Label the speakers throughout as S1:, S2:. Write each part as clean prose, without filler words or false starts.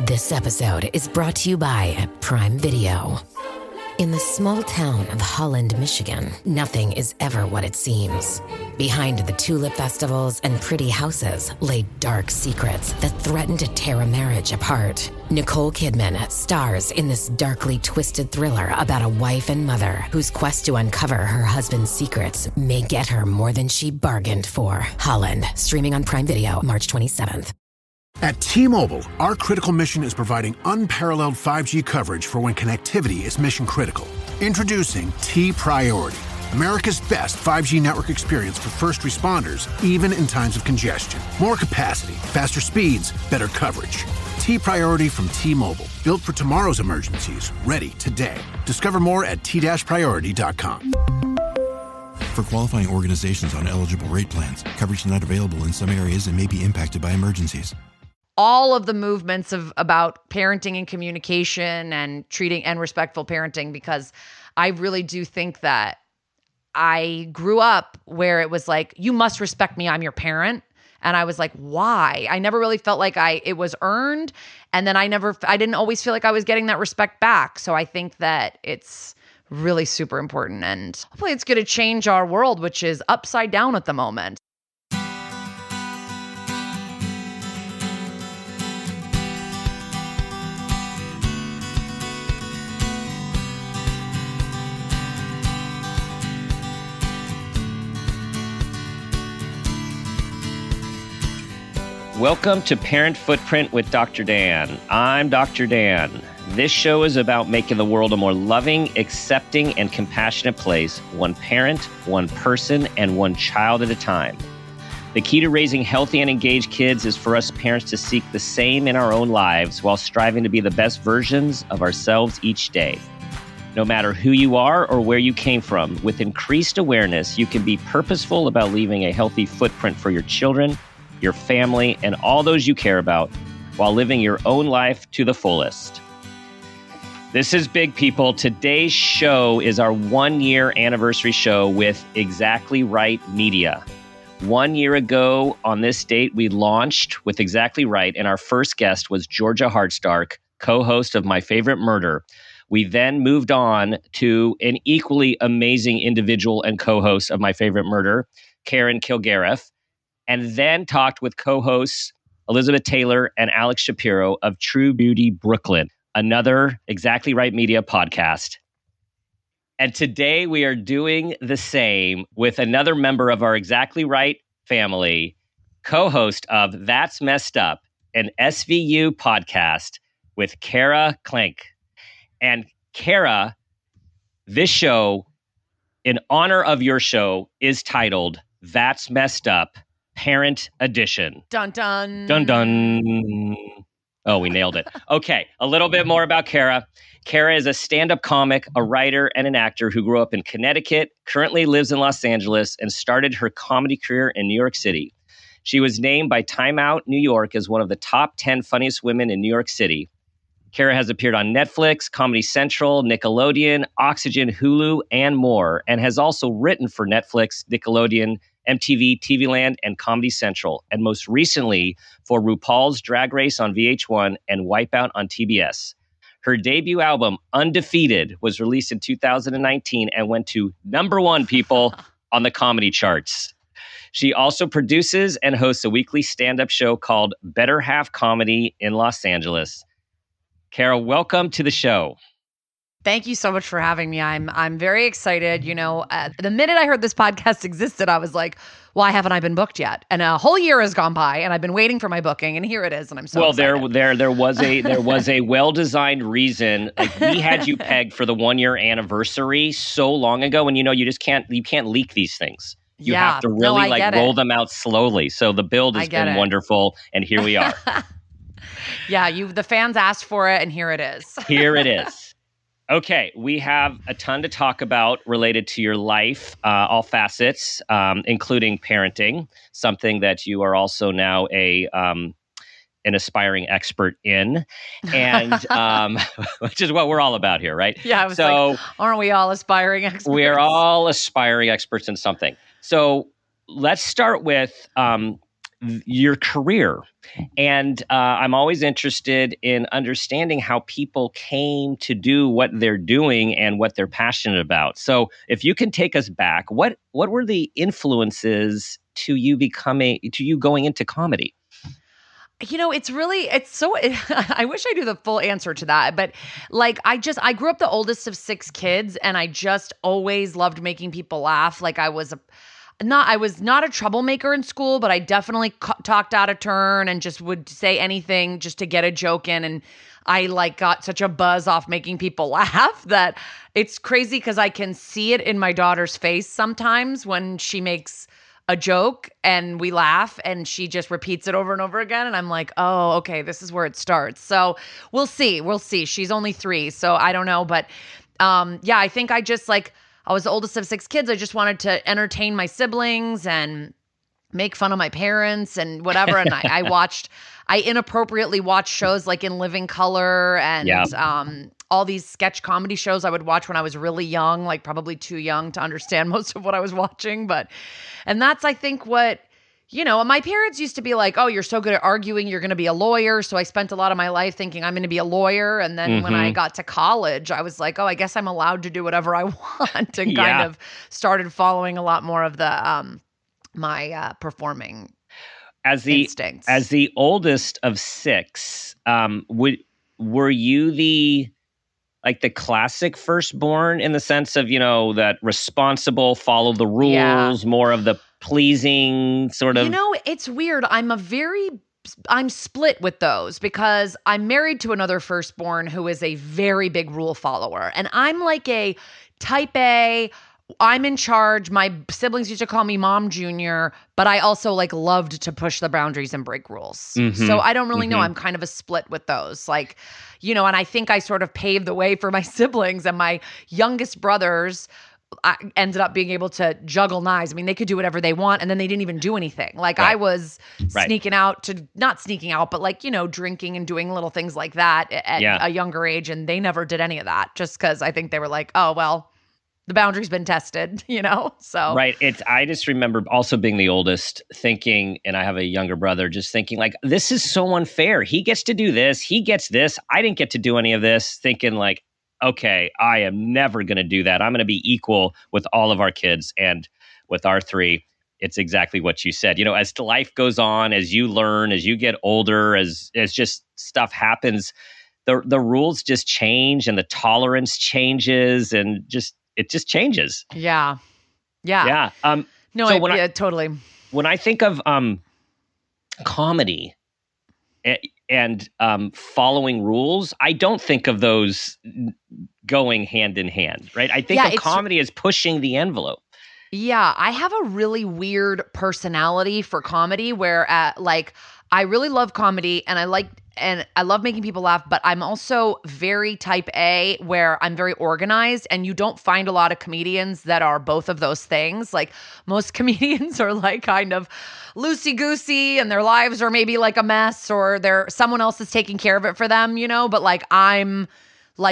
S1: This episode is brought to you by Prime Video. In the small town of Holland, Michigan, nothing is ever what it seems. Behind the tulip festivals and pretty houses lay dark secrets that threaten to tear a marriage apart. Nicole Kidman stars in this darkly twisted thriller about a wife and mother whose quest to uncover her husband's secrets may get her more than she bargained for. Holland, streaming on Prime Video March 27th.
S2: At T-Mobile, our critical mission is providing unparalleled 5G coverage for when connectivity is mission critical. Introducing T-Priority, America's best 5G network experience for first responders, even in times of congestion. More capacity, faster speeds, better coverage. T-Priority from T-Mobile, built for tomorrow's emergencies, ready today. Discover more at t-priority.com.
S3: For qualifying organizations on eligible rate plans, coverage not available in some areas and may be impacted by emergencies.
S4: All of the movements about parenting and communication and treating and respectful parenting, because I really do think that I grew up where it was like, you must respect me, I'm your parent. And I was like, why? I never really felt like it was earned. And then I didn't always feel like I was getting that respect back. So I think that it's really super important. And hopefully it's going to change our world, which is upside down at the moment.
S5: Welcome to Parent Footprint with Dr. Dan. I'm Dr. Dan. This show is about making the world a more loving, accepting, and compassionate place, one parent, one person, and one child at a time. The key to raising healthy and engaged kids is for us parents to seek the same in our own lives while striving to be the best versions of ourselves each day. No matter who you are or where you came from, with increased awareness, you can be purposeful about leaving a healthy footprint for your children, your family, and all those you care about while living your own life to the fullest. This is big, people. Today's show is our 1-year anniversary show with Exactly Right Media. 1 year ago on this date, we launched with Exactly Right, and our first guest was Georgia Hardstark, co-host of My Favorite Murder. We then moved on to an equally amazing individual and co-host of My Favorite Murder, Karen Kilgariff, and then talked with co-hosts Elizabeth Taylor and Alex Shapiro of True Beauty Brooklyn, another Exactly Right Media podcast. And today we are doing the same with another member of our Exactly Right family, co-host of That's Messed Up, an SVU podcast with Kara Klenk. And Kara, this show, in honor of your show, is titled That's Messed Up, Parent Edition.
S4: Dun, dun.
S5: Dun, dun. Oh, we nailed it. Okay, a little bit more about Kara. Kara is a stand-up comic, a writer, and an actor who grew up in Connecticut, currently lives in Los Angeles, and started her comedy career in New York City. She was named by Time Out New York as one of the top 10 funniest women in New York City. Kara has appeared on Netflix, Comedy Central, Nickelodeon, Oxygen, Hulu, and more, and has also written for Netflix, Nickelodeon, MTV, TV Land, and Comedy Central, and most recently for RuPaul's Drag Race on VH1 and Wipeout on TBS. Her debut album, Undefeated, was released in 2019 and went to #1, people, on the comedy charts. She also produces and hosts a weekly stand-up show called Better Half Comedy in Los Angeles. Kara, welcome to the show.
S4: Thank you so much for having me. I'm very excited. You know, the minute I heard this podcast existed, I was like, why haven't I been booked yet? And a whole year has gone by, and I've been waiting for my booking, and here it is, and I'm so excited.
S5: There was a well-designed reason. Like, we had you pegged for the 1-year anniversary so long ago, and you can't leak these things. You have to really roll them out slowly. So the build has been wonderful, and here we are.
S4: Yeah, the fans asked for it, and here it is.
S5: Here it is. Okay, we have a ton to talk about related to your life, all facets, including parenting, something that you are also now an aspiring expert in, and which is what we're all about here, right?
S4: Yeah, like, aren't we all aspiring experts?
S5: We are all aspiring experts in something. So let's start with your career. And I'm always interested in understanding how people came to do what they're doing and what they're passionate about. So if you can take us back, what were the influences to you going into comedy?
S4: It's so, I wish I knew the full answer to that, but like, I grew up the oldest of 6 kids, and I just always loved making people laugh. Like I was not a troublemaker in school, but I definitely talked out of turn and just would say anything just to get a joke in. And I like got such a buzz off making people laugh that it's crazy, because I can see it in my daughter's face sometimes when she makes a joke and we laugh and she just repeats it over and over again. And I'm like, oh, okay, this is where it starts. So we'll see. She's only 3, so I don't know. But yeah, I think I was the oldest of 6 kids. I just wanted to entertain my siblings and make fun of my parents and whatever. And I inappropriately watched shows like In Living Color and all these sketch comedy shows I would watch when I was really young, like probably too young to understand most of what I was watching. And that's, I think, what, my parents used to be like, oh, you're so good at arguing, you're going to be a lawyer. So I spent a lot of my life thinking I'm going to be a lawyer. And then when I got to college, I was like, oh, I guess I'm allowed to do whatever I want, and kind of started following a lot more of the my performing instincts.
S5: As the oldest of 6, were you the classic firstborn, in the sense of, that responsible, follow the rules, more of the pleasing sort of?
S4: It's weird. I'm split with those, because I'm married to another firstborn who is a very big rule follower. And I'm like a type A. I'm in charge. My siblings used to call me Mom Junior, but I also loved to push the boundaries and break rules. So I don't really know. I'm kind of a split with those. And I think I sort of paved the way for my siblings, and my youngest brothers I ended up being able to juggle knives. I mean, they could do whatever they want, and then they didn't even do anything. I was sneaking out not sneaking out, but drinking and doing little things like that at a younger age. And they never did any of that, just because I think they were like, oh, well, the boundary's been tested, so.
S5: Right. I just remember also being the oldest, thinking, and I have a younger brother, just thinking this is so unfair. He gets to do this. He gets this. I didn't get to do any of this, thinking okay, I am never going to do that. I'm going to be equal with all of our kids. And with our 3, it's exactly what you said. As life goes on, as you learn, as you get older, as just stuff happens, the rules just change, and the tolerance changes, and it just changes.
S4: Yeah. No, so totally.
S5: When I think of comedy and following rules, I don't think of those going hand in hand, right? I think of comedy as pushing the envelope.
S4: Yeah, I have a really weird personality for comedy, where I really love comedy, and I love making people laugh, but I'm also very type A, where I'm very organized, and you don't find a lot of comedians that are both of those things. Most comedians are kind of loosey-goosey, and their lives are maybe a mess, or someone else is taking care of it for them, but I'm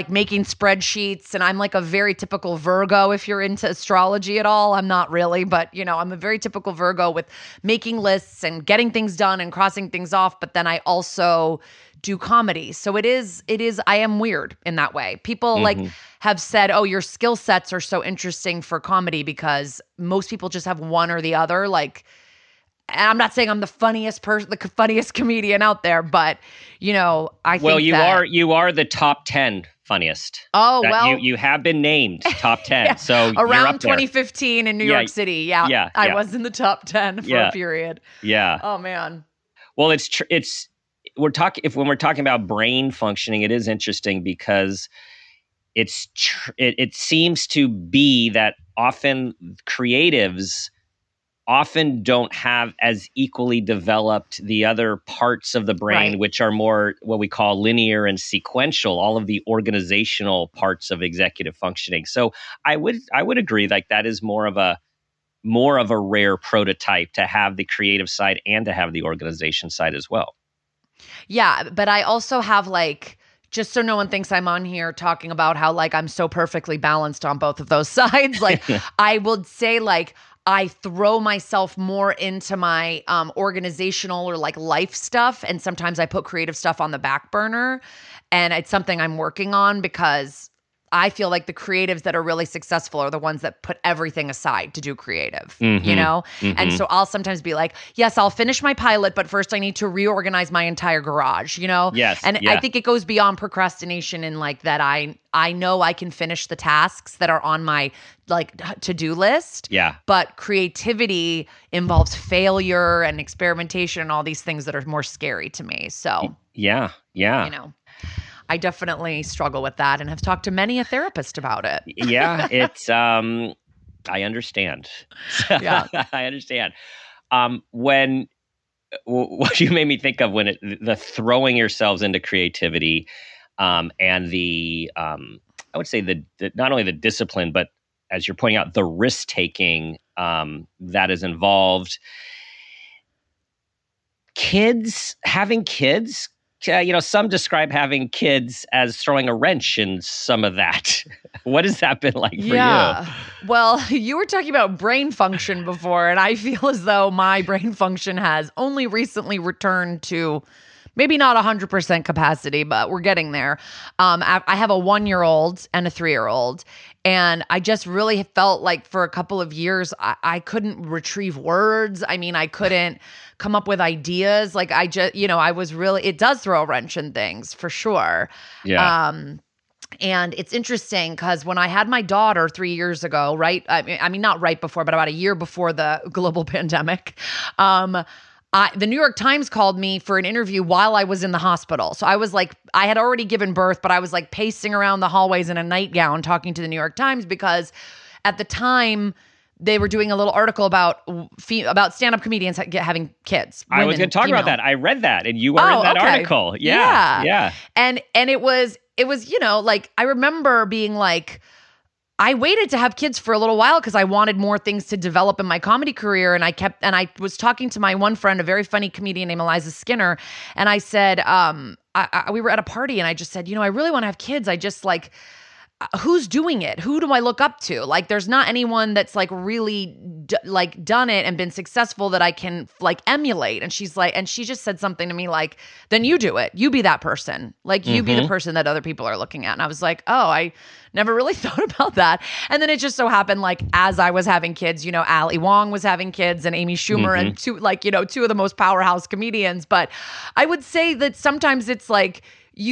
S4: making spreadsheets, and I'm a very typical Virgo. If you're into astrology at all, I'm not really, but I'm a very typical Virgo with making lists and getting things done and crossing things off. But then I also do comedy. So I am weird in that way. People have said, oh, your skill sets are so interesting for comedy, because most people just have one or the other. And I'm not saying I'm the funniest comedian out there, but I think
S5: you are the top 10 funniest.
S4: Oh, well,
S5: you have been named top 10.
S4: Yeah.
S5: So
S4: around 2015 in New York City. Yeah. I was in the top 10 for a period.
S5: Yeah.
S4: Oh man.
S5: Well, when we're talking about brain functioning, it is interesting, because it seems to be that often creatives often don't have as equally developed the other parts of the brain, which are more what we call linear and sequential, all of the organizational parts of executive functioning. So I would agree that is more of a rare prototype, to have the creative side and to have the organization side as well.
S4: Yeah, but I also have just so no one thinks I'm on here talking about how I'm so perfectly balanced on both of those sides. I would say I throw myself more into my organizational or like life stuff. And sometimes I put creative stuff on the back burner. And it's something I'm working on because I feel like the creatives that are really successful are the ones that put everything aside to do creative, you know? And so I'll sometimes be like, yes, I'll finish my pilot, but first I need to reorganize my entire garage, you know?
S5: Yes.
S4: And
S5: Yeah.
S4: I think it goes beyond procrastination in like that I know I can finish the tasks that are on my like to-do list.
S5: Yeah.
S4: But creativity involves failure and experimentation and all these things that are more scary to me. So,
S5: Yeah. Yeah.
S4: you know, I definitely struggle with that and have talked to many a therapist about it.
S5: Yeah. It's, I understand.
S4: Yeah.
S5: I understand. What you made me think of the throwing yourselves into creativity, and the, I would say the not only the discipline, but as you're pointing out, the risk taking, that is involved. Having kids, some describe having kids as throwing a wrench in some of that. What has that been like for you?
S4: Well, you were talking about brain function before, and I feel as though my brain function has only recently returned to maybe not 100% capacity, but we're getting there. I have a 1-year-old and a 3-year-old, and I just really felt like for a couple of years, I couldn't retrieve words. I mean, I couldn't come up with ideas. Like I just, I was really, it does throw a wrench in things for sure.
S5: Yeah.
S4: And it's interesting because when I had my daughter 3 years ago, right? I mean, not right before, but about a year before the global pandemic, the New York Times called me for an interview while I was in the hospital. So I was like, I had already given birth, but I was like pacing around the hallways in a nightgown talking to the New York Times because at the time they were doing a little article about stand-up comedians having kids.
S5: I was going to talk about that. I read that, and you were in that article. Yeah.
S4: And it was like I remember being like, I waited to have kids for a little while because I wanted more things to develop in my comedy career. And I was talking to my one friend, a very funny comedian named Eliza Skinner. And I said, we were at a party and I just said, I really want to have kids. I just like, who's doing it? Who do I look up to? Like, there's not anyone that's like really done it and been successful that I can like emulate. And she's like, and she just said something to me like, then you do it. You be that person. Like you be the person that other people are looking at. And I was like, oh, I never really thought about that. And then it just so happened, like, as I was having kids, Ali Wong was having kids and Amy Schumer and two of the most powerhouse comedians. But I would say that sometimes it's like,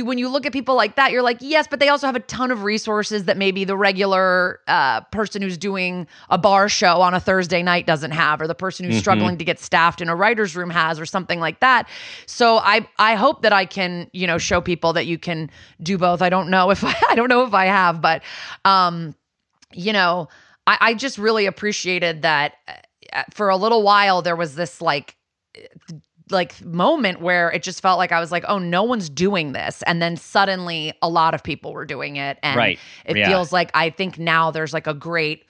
S4: when you look at people like that, you're like, yes, but they also have a ton of resources that maybe the regular person who's doing a bar show on a Thursday night doesn't have, or the person who's struggling to get staffed in a writer's room has, or something like that. So I hope that I can, show people that you can do both. I don't know if I have, but I just really appreciated that for a little while there was this like moment where it just felt like I was like, oh, no one's doing this. And then suddenly a lot of people were doing it. And it feels like, I think now there's like a great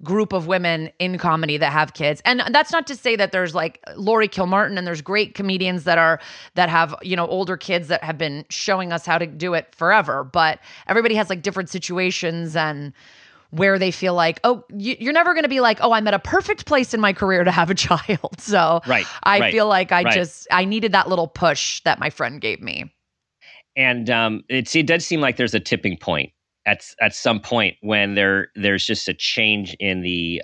S4: group of women in comedy that have kids. And that's not to say that there's like Laurie Kilmartin and there's great comedians that have, older kids that have been showing us how to do it forever. But everybody has like different situations and where they feel like, oh, you're never going to be like, oh, I'm at a perfect place in my career to have a child. So I feel like I needed that little push that my friend gave me.
S5: And it does seem like there's a tipping point at some point when there's just a change in the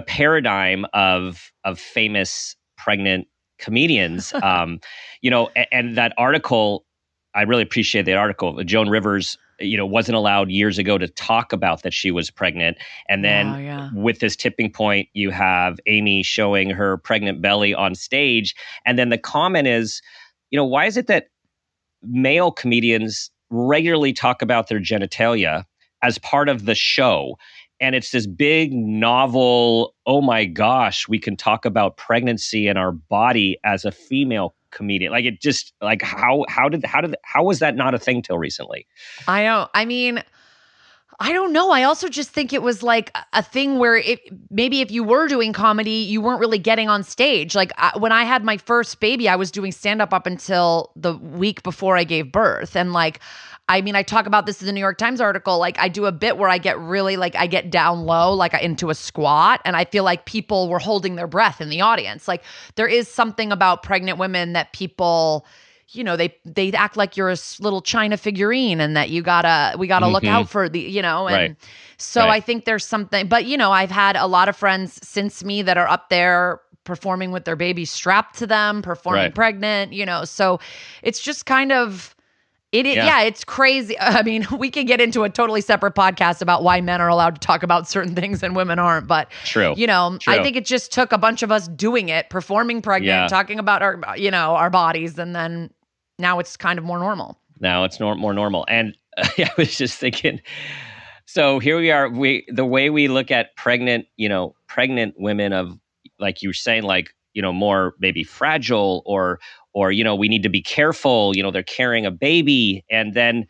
S5: paradigm of famous pregnant comedians. And that article, I really appreciate that article. Joan Rivers, wasn't allowed years ago to talk about that she was pregnant. And then with this tipping point, you have Amy showing her pregnant belly on stage. And then the comment is, why is it that male comedians regularly talk about their genitalia as part of the show? And it's this big novel, oh my gosh, we can talk about pregnancy and our body as a female comedian. Like it just like how was that not a thing till recently?
S4: I know. I mean, I don't know. I also just think it was like a thing where maybe if you were doing comedy, you weren't really getting on stage. Like when I had my first baby, I was doing stand-up up until the week before I gave birth. And like, I mean, I talk about this in the New York Times article. Like I do a bit where I get really like, I get down low, like into a squat. And I feel like people were holding their breath in the audience. Like there is something about pregnant women that people, you know, they act like you're a little China figurine and that we gotta look out for the, you know, and
S5: Right.
S4: so
S5: Right.
S4: I think there's something, but you know, I've had a lot of friends since me that are up there performing with their baby strapped to them, performing
S5: Right.
S4: pregnant, you know, so it's just kind of,
S5: Yeah.
S4: it's crazy. I mean, we can get into a totally separate podcast about why men are allowed to talk about certain things and women aren't. But,
S5: True.
S4: you know, I
S5: True.
S4: think it just took a bunch of us doing it, performing pregnant,
S5: Yeah.
S4: talking about our, you know, our bodies. And then now it's kind of more normal.
S5: Now it's more normal. And I was just thinking, so here we are. The way we look at pregnant women of, like you were saying, like, you know, more maybe fragile or, you know, we need to be careful, you know, they're carrying a baby. And then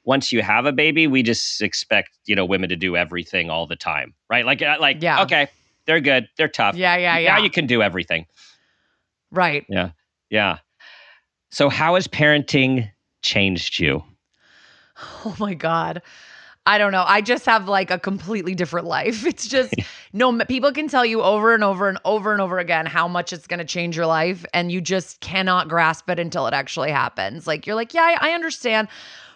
S5: once you have a baby, we just expect, you know, women to do everything all the time, right? Like,
S4: Yeah.
S5: okay, they're good. They're tough.
S4: Yeah.
S5: Now you can do everything.
S4: Right.
S5: Yeah. Yeah. So how has parenting changed you?
S4: Oh my God. I don't know. I just have like a completely different life. It's just people can tell you over and over and over and over again how much it's going to change your life, and you just cannot grasp it until it actually happens. Like you're like, yeah, I understand,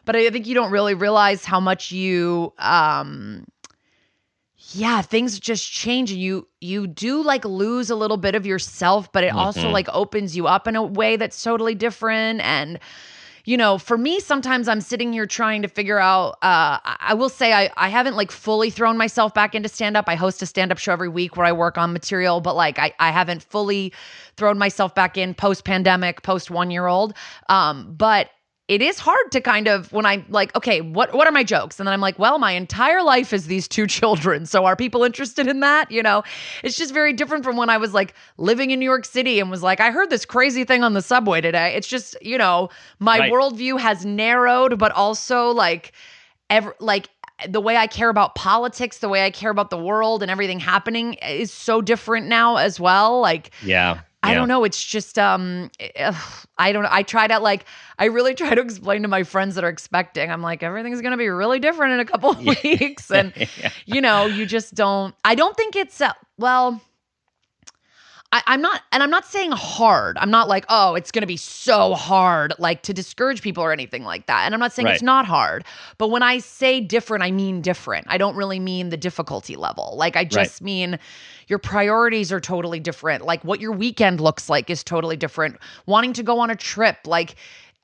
S4: but I think you don't really realize how much things just change, and you do like lose a little bit of yourself, but it also like opens you up in a way that's totally different. And you know, for me, sometimes I'm sitting here trying to figure out, I will say I haven't like fully thrown myself back into stand-up. I host a stand-up show every week where I work on material, but like I haven't fully thrown myself back in post-pandemic, post-1-year-old. But it is hard to kind of, when I'm like, okay, what are my jokes? And then I'm like, well, my entire life is these 2 children. So are people interested in that? You know, it's just very different from when I was like living in New York City and was like, I heard this crazy thing on the subway today. It's just, you know, my
S5: Right.
S4: worldview has narrowed, but also like the way I care about politics, the way I care about the world and everything happening is so different now as well. Like,
S5: Yeah.
S4: I don't know. It's just, I don't know. I really try to explain to my friends that are expecting. I'm like, everything's going to be really different in a couple of weeks. And, you know, you just don't, I don't think it's, I'm not saying hard. I'm not like, oh, it's going to be so hard, like to discourage people or anything like that. And I'm not saying it's not hard. But when I say different, I mean different. I don't really mean the difficulty level. Like I just mean your priorities are totally different. Like what your weekend looks like is totally different. Wanting to go on a trip, like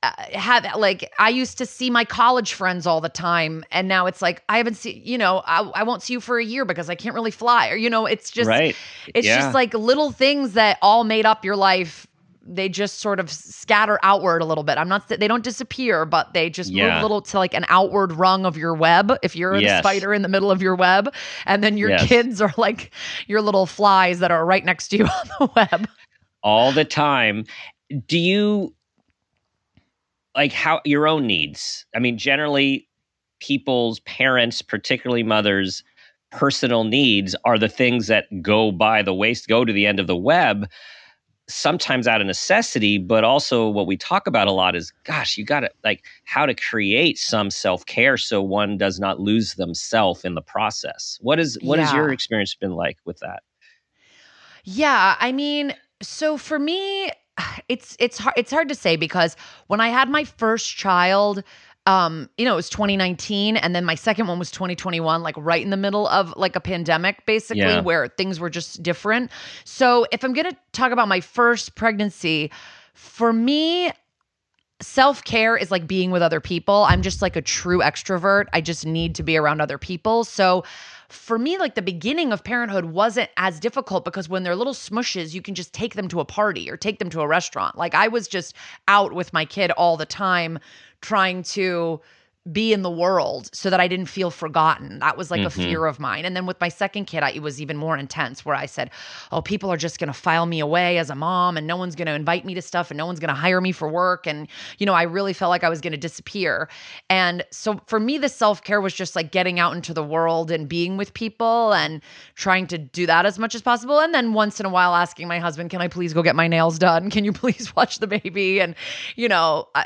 S4: I used to see my college friends all the time, and now it's like I haven't seen, you know, I won't see you for a year because I can't really fly, or you know, it's just it's just like little things that all made up your life. They just sort of scatter outward a little bit. They don't disappear, but they just move a little to like an outward rung of your web. If you're the spider in the middle of your web, and then your kids are like your little flies that are right next to you on the web
S5: all the time. Do you like how your own needs? I mean, generally people's parents, particularly mothers, personal needs are the things that go by the waist, go to the end of the web, sometimes out of necessity, but also what we talk about a lot is, gosh, you got to like how to create some self-care so one does not lose themselves in the process. What has your experience been like with that?
S4: Yeah, I mean, so for me, it's hard to say because when I had my first child, you know, it was 2019, and then my second one was 2021, like right in the middle of like a pandemic, basically, where things were just different. So if I'm gonna talk about my first pregnancy, for me, self-care is like being with other people. I'm just like a true extrovert. I just need to be around other people. So for me, like the beginning of parenthood wasn't as difficult because when they're little smushes, you can just take them to a party or take them to a restaurant. Like I was just out with my kid all the time trying to be in the world so that I didn't feel forgotten. That was like a fear of mine. And then with my second kid, it was even more intense, where I said, oh, people are just going to file me away as a mom, and no one's going to invite me to stuff, and no one's going to hire me for work. And, I really felt like I was going to disappear. And so for me, the self-care was just like getting out into the world and being with people and trying to do that as much as possible. And then once in a while asking my husband, can I please go get my nails done? Can you please watch the baby? And,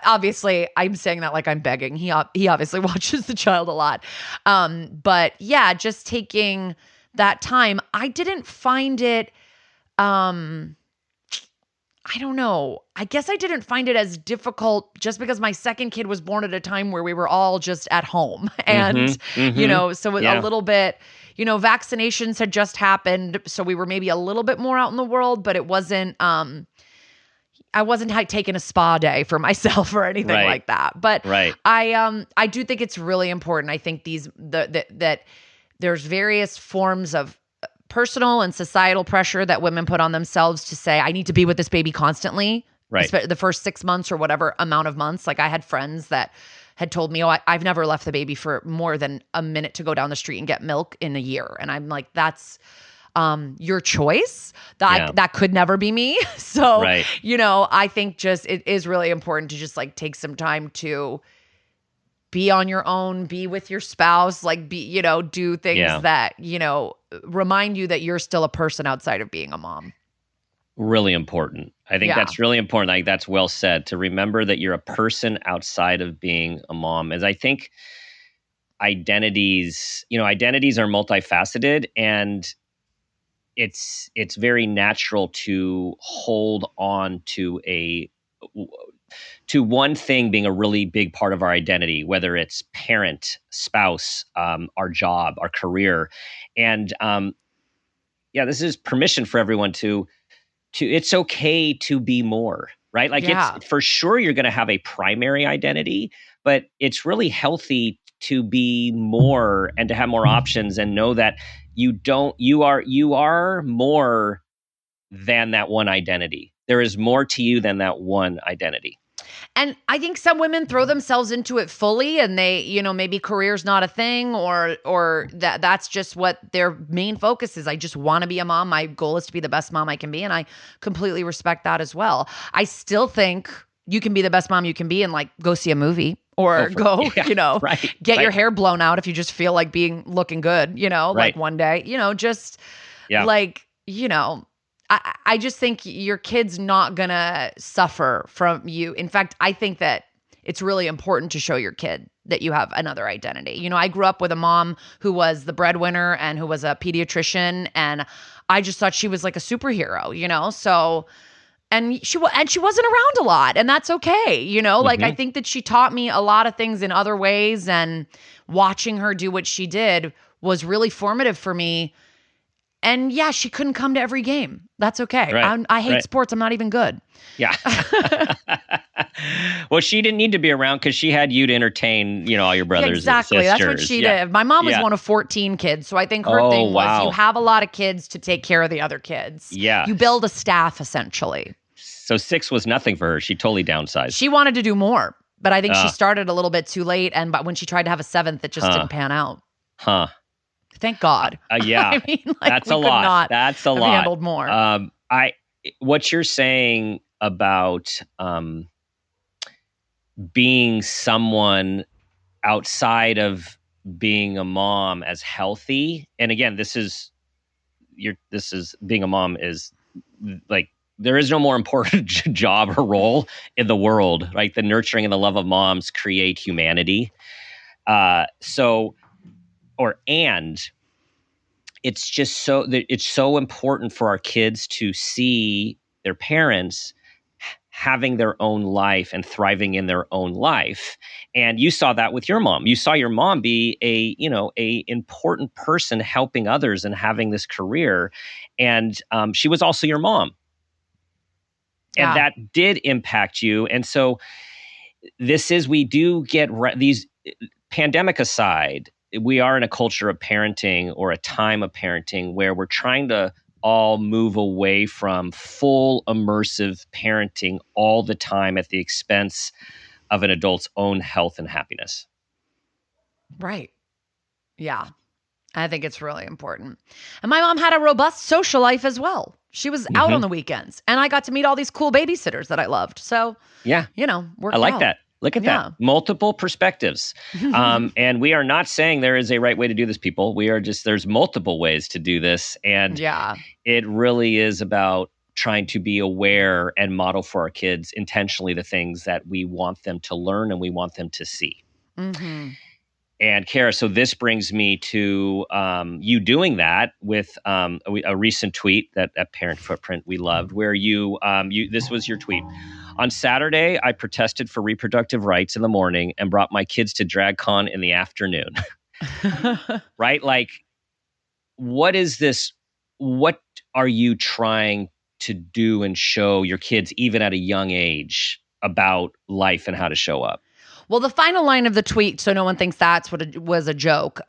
S4: obviously I'm saying that like I'm begging. He obviously watches the child a lot. But yeah, just taking that time. I didn't find it, I don't know. I guess I didn't find it as difficult just because my second kid was born at a time where we were all just at home. And, so a little bit, vaccinations had just happened. So we were maybe a little bit more out in the world, but it wasn't, I wasn't taking a spa day for myself or anything like that. But I do think it's really important. I think that there's various forms of personal and societal pressure that women put on themselves to say, I need to be with this baby constantly, the first 6 months or whatever amount of months. Like I had friends that had told me, I've never left the baby for more than a minute to go down the street and get milk in a year. And I'm like, that's your choice. That could never be me. So, I think just it is really important to just like take some time to be on your own, be with your spouse, like do things that, remind you that you're still a person outside of being a mom.
S5: Really important. I think that's really important. Like that's well said, to remember that you're a person outside of being a mom. As I think identities are multifaceted, and it's very natural to hold on to one thing being a really big part of our identity, whether it's parent, spouse, our job, our career. And this is permission for everyone to it's okay to be more, right? Like it's for sure you're going to have a primary identity, but it's really healthy to be more and to have more options and know that you are more than that one identity. There is more to you than that one identity.
S4: And I think some women throw themselves into it fully, and they, maybe career's not a thing, or that's just what their main focus is. I just want to be a mom. My goal is to be the best mom I can be. And I completely respect that as well. I still think you can be the best mom you can be and like go see a movie or get your hair blown out if you just feel like looking good, like one day, I just think your kid's not going to suffer from you. In fact, I think that it's really important to show your kid that you have another identity. I grew up with a mom who was the breadwinner and who was a pediatrician, and I just thought she was like a superhero, so and she wasn't around a lot, and that's okay, like I think that she taught me a lot of things in other ways, and watching her do what she did was really formative for me. And yeah, she couldn't come to every game. That's okay. I hate sports. I'm not even good.
S5: Yeah. Well, she didn't need to be around because she had you to entertain, all your brothers
S4: exactly.
S5: and sisters.
S4: That's what she did. My mom was one of 14 kids. So I think her thing was you have a lot of kids to take care of the other kids.
S5: Yeah.
S4: You build a staff, essentially.
S5: So 6 was nothing for her. She totally downsized.
S4: She wanted to do more, but I think she started a little bit too late. But when she tried to have a 7th, it just didn't pan out.
S5: Huh.
S4: Thank God.
S5: Yeah.
S4: I mean,
S5: that's a lot. That's a lot.
S4: Handled more.
S5: What you're saying about being someone outside of being a mom as healthy, and again, this is being a mom is like there is no more important job or role in the world, right? The nurturing and the love of moms create humanity. It's just so important for our kids to see their parents having their own life and thriving in their own life. And you saw that with your mom. You saw your mom be a important person helping others and having this career. And she was also your mom. And that did impact you. And so we do get these, pandemic aside, we are in a culture of parenting or a time of parenting where we're trying to all move away from full immersive parenting all the time at the expense of an adult's own health and happiness.
S4: Right. Yeah. I think it's really important. And my mom had a robust social life as well. She was out on the weekends, and I got to meet all these cool babysitters that I loved. So,
S5: Yeah.
S4: worked
S5: I like
S4: out.
S5: that. Look at that. Multiple perspectives. And we are not saying there is a right way to do this, people. We are just, there's multiple ways to do this. And it really is about trying to be aware and model for our kids intentionally the things that we want them to learn and we want them to see.
S4: Mm-hmm.
S5: And Kara, so this brings me to you doing that with a recent tweet that at Parent Footprint we loved, where you this was your tweet. On Saturday, I protested for reproductive rights in the morning and brought my kids to DragCon in the afternoon. Right? Like, what is this? What are you trying to do and show your kids, even at a young age, about life and how to show up?
S4: Well, the final line of the tweet, so no one thinks that's what it was a joke,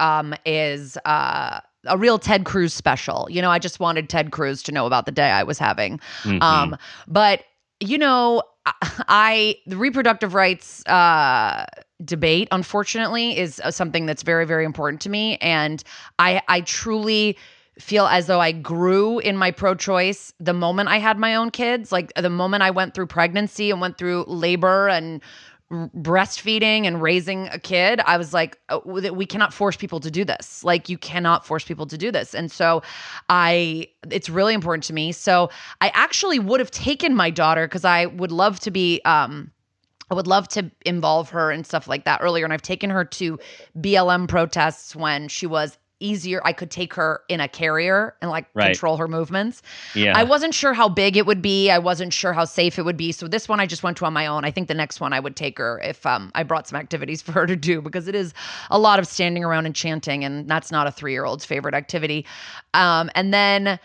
S4: is a real Ted Cruz special. I just wanted Ted Cruz to know about the day I was having.
S5: Mm-hmm.
S4: But, the reproductive rights debate, unfortunately, is something that's very, very important to me. And I truly feel as though I grew in my pro-choice the moment I had my own kids. Like the moment I went through pregnancy and went through labor and breastfeeding and raising a kid, I was like, we cannot force people to do this. Like, you cannot force people to do this. And so it's really important to me. So I actually would have taken my daughter, because I would love to be, I would love to involve her and stuff like that earlier. And I've taken her to BLM protests when she was easier. I could take her in a carrier and control her movements. Yeah. I wasn't sure how big it would be. I wasn't sure how safe it would be. So this one I just went to on my own. I think the next one I would take her if I brought some activities for her to do, because it is a lot of standing around and chanting, and that's not a 3-year-old's favorite activity. And then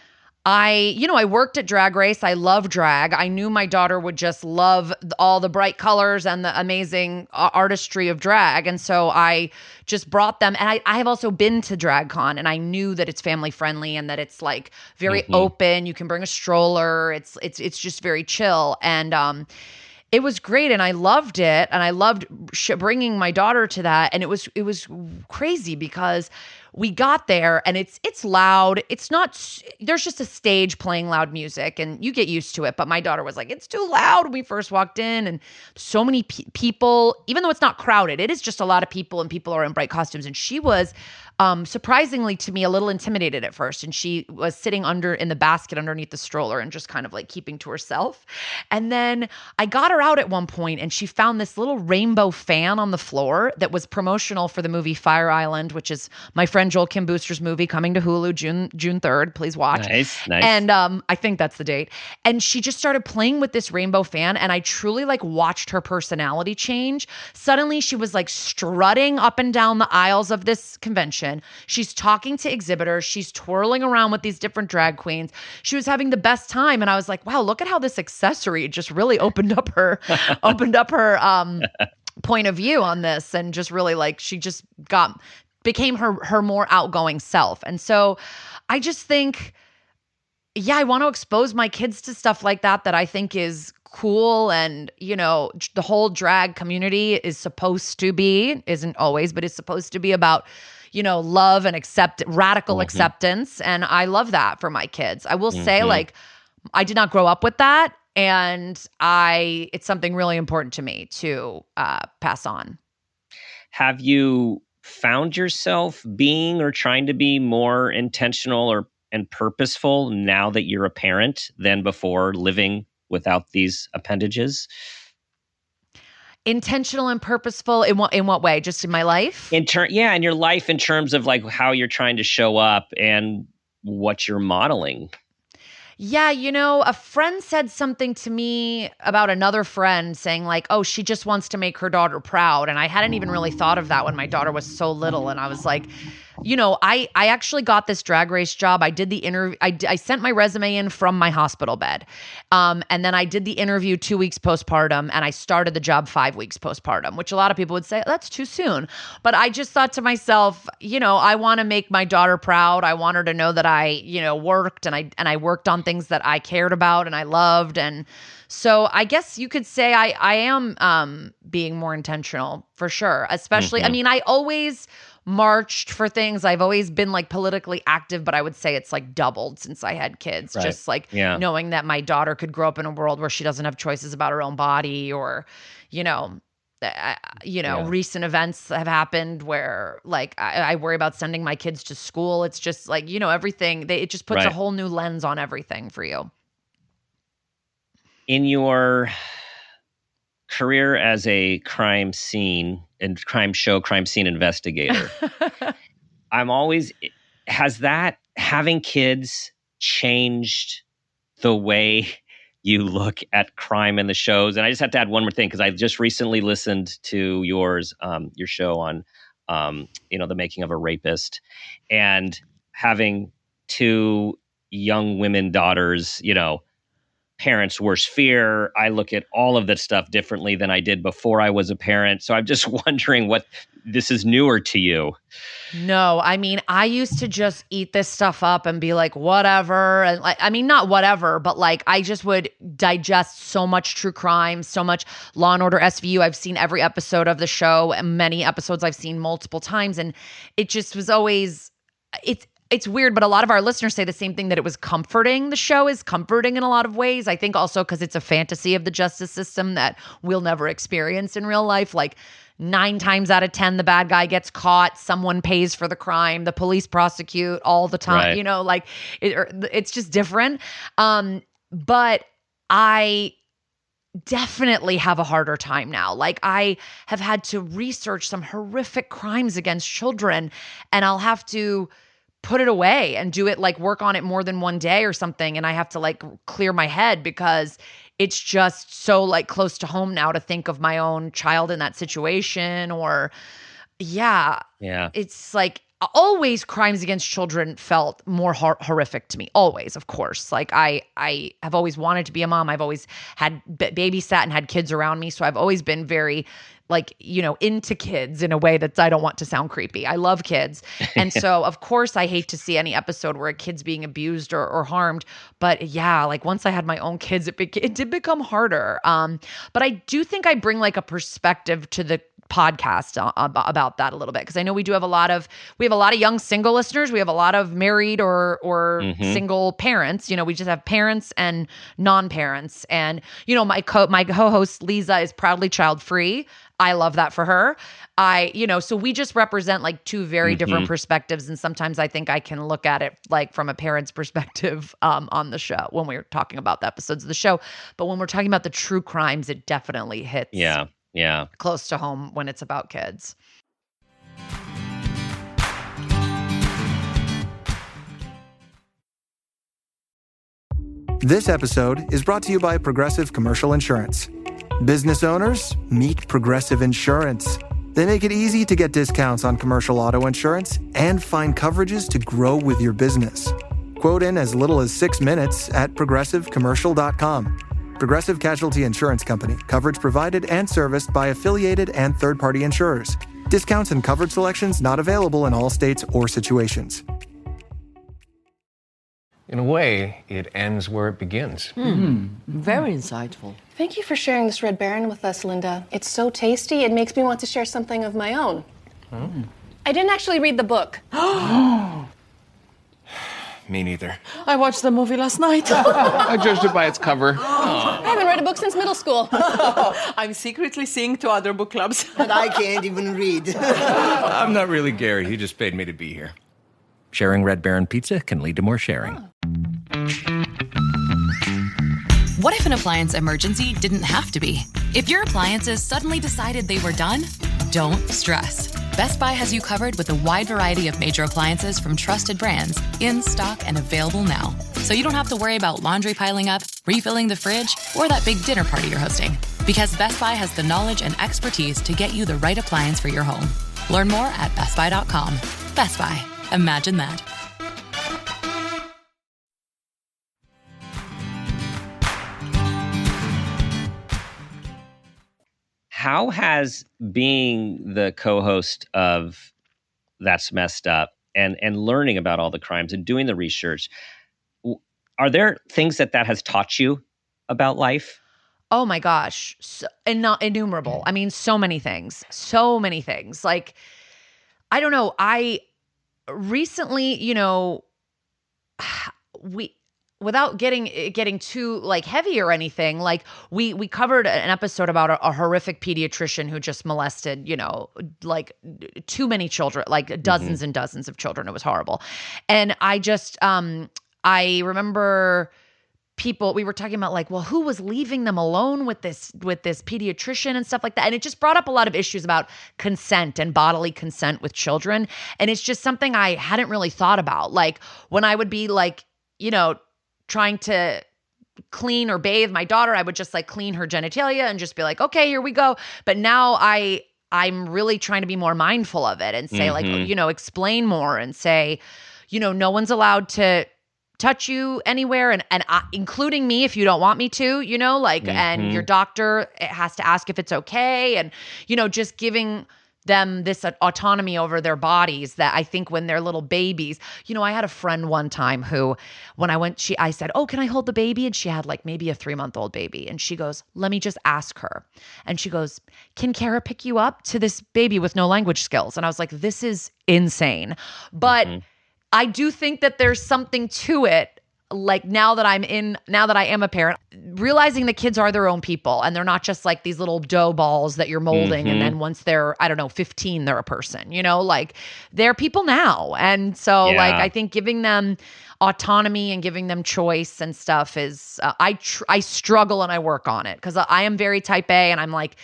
S4: I worked at Drag Race. I love drag. I knew my daughter would just love all the bright colors and the amazing artistry of drag. And so I just brought them. And I have also been to DragCon, and I knew that it's family friendly and that it's like very open. You can bring a stroller. It's just very chill. And, it was great, and I loved it, and I loved bringing my daughter to that. And it was crazy because we got there, and it's loud. It's not. There's just a stage playing loud music, and you get used to it. But my daughter was like, "It's too loud." When we first walked in, and so many people. Even though it's not crowded, it is just a lot of people, and people are in bright costumes. And she was surprisingly to me a little intimidated at first, and she was sitting in the basket underneath the stroller and just kind of like keeping to herself. And then I got her out at one point, and she found this little rainbow fan on the floor that was promotional for the movie Fire Island, which is my friend Joel Kim Booster's movie, coming to Hulu June 3rd. Please watch.
S5: Nice.
S4: And I think that's the date. And she just started playing with this rainbow fan, and I truly watched her personality change. Suddenly she was strutting up and down the aisles of this convention. She's talking to exhibitors. She's twirling around with these different drag queens. She was having the best time. And I was like, wow, look at how this accessory just really opened up her point of view on this. And just really she just became her more outgoing self. And so I just think, I want to expose my kids to stuff like that I think is cool. And, the whole drag community is supposed to be, isn't always, but is supposed to be about, love and radical acceptance. And I love that for my kids. I will say, I did not grow up with that. And it's something really important to me to pass on.
S5: Have you found yourself being or trying to be more intentional and purposeful now that you're a parent than before, living without these appendages?
S4: Intentional and purposeful in what way? Just in my life?
S5: In your life, in terms of how you're trying to show up and what you're modeling.
S4: Yeah, a friend said something to me about another friend saying oh, she just wants to make her daughter proud. And I hadn't even really thought of that when my daughter was so little. And I was like, I actually got this Drag Race job. I did the interview. I sent my resume in from my hospital bed. And then I did the interview 2 weeks postpartum, and I started the job 5 weeks postpartum, which a lot of people would say, that's too soon. But I just thought to myself, I want to make my daughter proud. I want her to know that I, worked and I worked on things that I cared about and I loved. And so I guess you could say I am being more intentional for sure. Especially, I mean, I always marched for things. I've always been like politically active, but I would say it's like doubled since I had kids.
S5: Right.
S4: Just like knowing that my daughter could grow up in a world where she doesn't have choices about her own body, or, recent events have happened where like I worry about sending my kids to school. It's just like, everything. It just puts a whole new lens on everything for you.
S5: In your career as a crime scene investigator, has that having kids changed the way you look at crime in the shows? And I just have to add one more thing, because I just recently listened to your show on, the making of a rapist, and having two young women daughters, parents' worst fear. I look at all of that stuff differently than I did before I was a parent. So I'm just wondering what this is newer to you.
S4: No, I mean, I used to just eat this stuff up and be like, whatever. And like, I mean, not whatever, but like, I just would digest so much true crime, so much Law and Order SVU. I've seen every episode of the show, many episodes I've seen multiple times. And it just was always, it's weird, but a lot of our listeners say the same thing, that it was comforting. The show is comforting in a lot of ways. I think also because it's a fantasy of the justice system that we'll never experience in real life. Like 9 times out of 10, the bad guy gets caught, someone pays for the crime, the police prosecute all the time,
S5: right.
S4: It's just different. But I definitely have a harder time now. Like I have had to research some horrific crimes against children, and I'll have to put it away and do it, like work on it more than one day or something. And I have to like clear my head, because it's just so like close to home now to think of my own child in that situation. Or it's like always crimes against children felt more horrific to me. Always, of course. Like I have always wanted to be a mom. I've always had babysat and had kids around me. So I've always been very like, into kids in a way that I don't want to sound creepy. I love kids. And so of course I hate to see any episode where a kid's being abused or harmed. But yeah, like once I had my own kids, it did become harder. But I do think I bring like a perspective to the podcast about that a little bit, because I know we have a lot of young single listeners. We have a lot of married or single parents. We just have parents and non-parents. And my co-host Lisa is proudly child-free. I love that for her. So we just represent like two very different perspectives. And sometimes I think I can look at it like from a parent's perspective on the show when we're talking about the episodes of the show. But when we're talking about the true crimes, it definitely hits close to home when it's about kids.
S6: This episode is brought to you by Progressive Commercial Insurance. Business owners, meet Progressive Insurance. They make it easy to get discounts on commercial auto insurance and find coverages to grow with your business. Quote in as little as 6 minutes at progressivecommercial.com. Progressive Casualty Insurance Company. Coverage provided and serviced by affiliated and third-party insurers. Discounts and coverage selections not available in all states or situations.
S7: In a way, it ends where it begins.
S8: Very insightful.
S9: Thank you for sharing this Red Baron with us, Linda. It's so tasty, it makes me want to share something of my own. I didn't actually read the book.
S7: Me neither.
S8: I watched the movie last night.
S7: I judged it by its cover.
S9: I haven't read a book since middle school.
S8: I'm secretly seeing 2 other book clubs.
S10: And I can't even read.
S7: I'm not really Gary. He just paid me to be here. Sharing Red Baron pizza can lead to more sharing.
S11: What if an appliance emergency didn't have to be? If your appliances suddenly decided they were done, don't stress. Best Buy has you covered with a wide variety of major appliances from trusted brands, in stock and available now. So you don't have to worry about laundry piling up, refilling the fridge, or that big dinner party you're hosting. Because Best Buy has the knowledge and expertise to get you the right appliance for your home. Learn more at bestbuy.com. Best Buy. Imagine that.
S5: How has being the co-host of That's Messed Up and learning about all the crimes and doing the research, are there things that has taught you about life?
S4: Oh my gosh. So, and not innumerable. I mean, so many things. So many things. Like, I don't know. I recently, we without getting too like heavy or anything, like we covered an episode about a horrific pediatrician who just molested, like too many children, like dozens and dozens of children. It was horrible. And I just I remember we were talking about like, well, who was leaving them alone with this pediatrician and stuff like that. And it just brought up a lot of issues about consent and bodily consent with children. And it's just something I hadn't really thought about. Like when I would be like, trying to clean or bathe my daughter, I would just like clean her genitalia and just be like, okay, here we go. But now I'm really trying to be more mindful of it and say like, explain more and say, no one's allowed to touch you anywhere and including me if you don't want me to, and your doctor has to ask if it's okay. And, just giving them this autonomy over their bodies that I think when they're little babies, I had a friend one time who, when I said, oh, can I hold the baby? And she had like maybe a 3-month-old baby. And she goes, let me just ask her. And she goes, can Kara pick you up to this baby with no language skills? And I was like, this is insane. But I do think that there's something to it. Like now that I am a parent, realizing the kids are their own people and they're not just like these little dough balls that you're molding. And then once they're, 15, they're a person, like they're people now. And so like, I think giving them autonomy and giving them choice and stuff is, I struggle and I work on it because I am very type A and I'm like,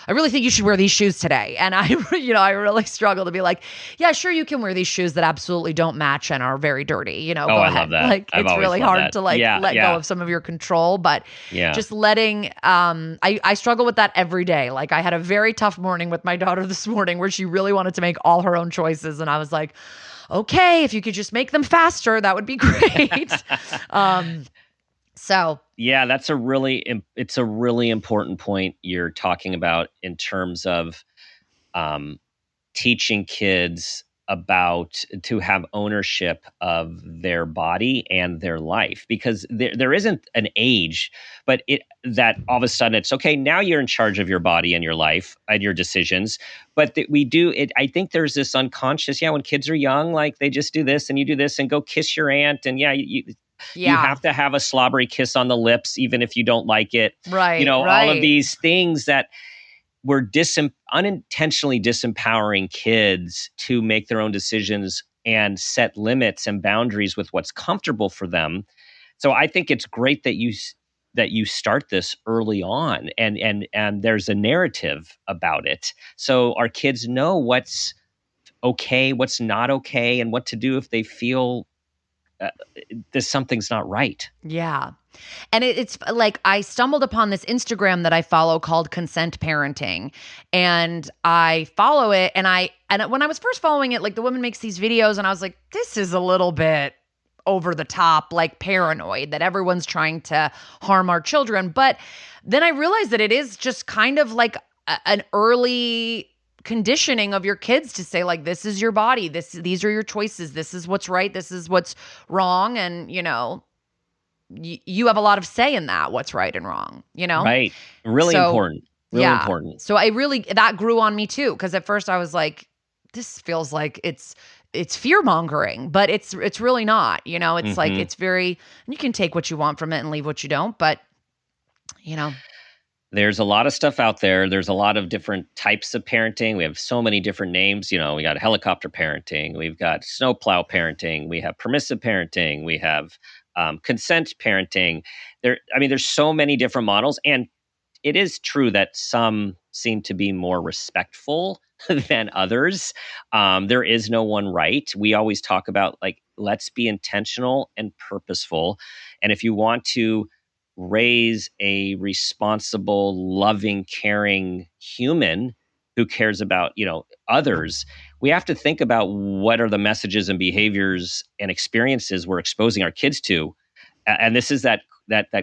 S4: I really think you should wear these shoes today. And I really struggle to be like, yeah, sure, you can wear these shoes that absolutely don't match and are very dirty. Go ahead.
S5: I love that.
S4: Like
S5: I've
S4: it's really hard
S5: that.
S4: to like let go of some of your control, but just letting. I struggle with that every day. Like I had a very tough morning with my daughter this morning where she really wanted to make all her own choices, and I was like, okay, if you could just make them faster, that would be great. So
S5: yeah, it's a really important point you're talking about in terms of teaching kids to have ownership of their body and thetheir life, because there isn't an age, but that all of a sudden it's okay. Now you're in charge of your body and your life and your decisions. But I think there's this unconscious, when kids are young, like they just do this and you do this and go kiss your aunt. And you have to have a slobbery kiss on the lips, even if you don't like it.
S4: Right.
S5: All of these things that we're unintentionally disempowering kids to make their own decisions and set limits and boundaries with what's comfortable for them. So I think it's great that you start this early on and there's a narrative about it. So our kids know what's okay, what's not okay, and what to do if they feel something's not right.
S4: Yeah. And it's like I stumbled upon this Instagram that I follow called Consent Parenting, and I follow it. And when I was first following it, like the woman makes these videos and I was like, this is a little bit over the top, like paranoid that everyone's trying to harm our children. But then I realized that it is just kind of like an early conditioning of your kids to say like, this is your body, these are your choices, this is what's right, this is what's wrong, and you have a lot of say in that, what's right and wrong,
S5: right. Really important. So that grew on me too, because at first I was like, this feels like it's fear mongering, but it's really not. It's like it's very, you can take what you want from it and leave what you don't, but there's a lot of stuff out there. There's a lot of different types of parenting. We have so many different names. We got helicopter parenting. We've got snowplow parenting. We have permissive parenting. We have consent parenting. There's so many different models. And it is true that some seem to be more respectful than others. There is no one right. We always talk about like, let's be intentional and purposeful. And if you want to raise a responsible, loving, caring human who cares about, others, we have to think about what are the messages and behaviors and experiences we're exposing our kids to. And this is that